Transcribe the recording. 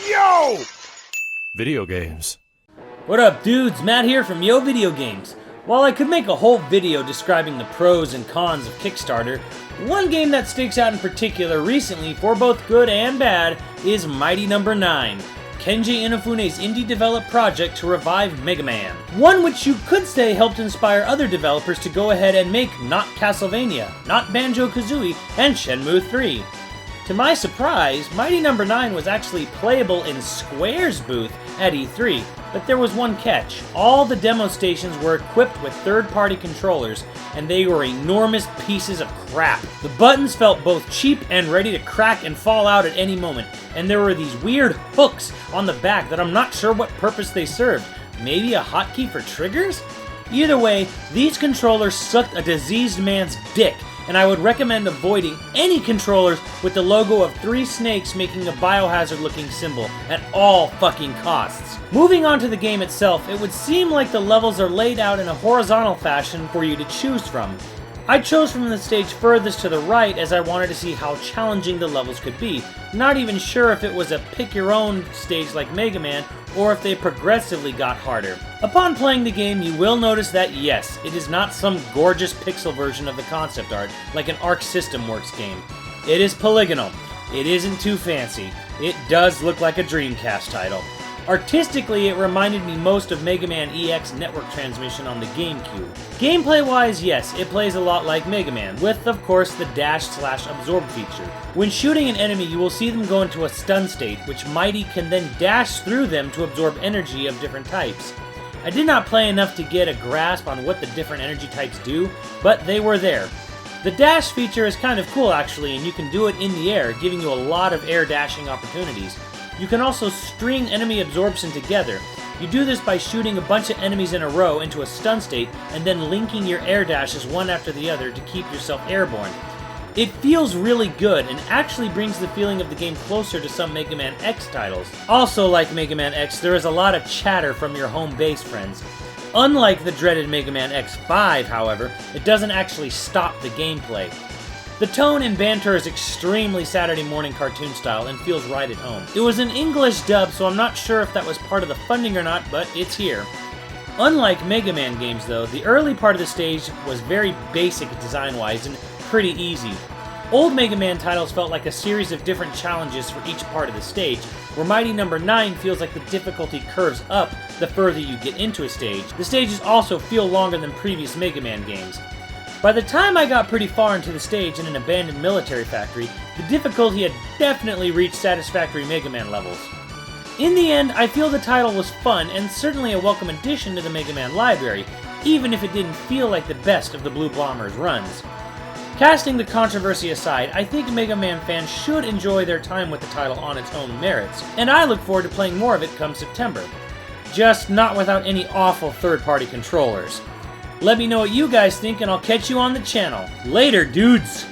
Yo! Video games. What up, dudes? Matt here from YoVideogames. While I could make a whole video describing the pros and cons of Kickstarter, one game that sticks out in particular recently for both good and bad is Mighty No. 9, Kenji Inafune's indie-developed project to revive Mega Man. One which you could say helped inspire other developers to go ahead and make not Castlevania, not Banjo-Kazooie, and Shenmue 3. To my surprise, Mighty No. 9 was actually playable in Square's booth at E3, but there was one catch. All the demo stations were equipped with third-party controllers, and they were enormous pieces of crap. The buttons felt both cheap and ready to crack and fall out at any moment, and there were these weird hooks on the back that I'm not sure what purpose they served. Maybe a hotkey for triggers? Either way, these controllers sucked a diseased man's dick, and I would recommend avoiding any controllers with the logo of 3 snakes making a biohazard looking symbol at all fucking costs. Moving on to the game itself, it would seem like the levels are laid out in a horizontal fashion for you to choose from. I chose from the stage furthest to the right as I wanted to see how challenging the levels could be, not even sure if it was a pick-your-own stage like Mega Man, or if they progressively got harder. Upon playing the game, you will notice that yes, it is not some gorgeous pixel version of the concept art, like an Arc System Works game. It is polygonal. It isn't too fancy. It does look like a Dreamcast title. Artistically, it reminded me most of Mega Man EX Network Transmission on the GameCube. Gameplay-wise, yes, it plays a lot like Mega Man, with, of course, the dash/absorb feature. When shooting an enemy, you will see them go into a stun state, which Mighty can then dash through them to absorb energy of different types. I did not play enough to get a grasp on what the different energy types do, but they were there. The dash feature is kind of cool actually, and you can do it in the air, giving you a lot of air dashing opportunities. You can also string enemy absorption together. You do this by shooting a bunch of enemies in a row into a stun state and then linking your air dashes one after the other to keep yourself airborne. It feels really good and actually brings the feeling of the game closer to some Mega Man X titles. Also, like Mega Man X, there is a lot of chatter from your home base friends. Unlike the dreaded Mega Man X5, however, it doesn't actually stop the gameplay. The tone and banter is extremely Saturday morning cartoon style and feels right at home. It was an English dub, so I'm not sure if that was part of the funding or not, but it's here. Unlike Mega Man games though, the early part of the stage was very basic design-wise and pretty easy. Old Mega Man titles felt like a series of different challenges for each part of the stage, where Mighty No. 9 feels like the difficulty curves up the further you get into a stage. The stages also feel longer than previous Mega Man games. By the time I got pretty far into the stage in an abandoned military factory, the difficulty had definitely reached satisfactory Mega Man levels. In the end, I feel the title was fun and certainly a welcome addition to the Mega Man library, even if it didn't feel like the best of the Blue Bombers runs. Casting the controversy aside, I think Mega Man fans should enjoy their time with the title on its own merits, and I look forward to playing more of it come September. Just not without any awful third-party controllers. Let me know what you guys think, and I'll catch you on the channel. Later, dudes!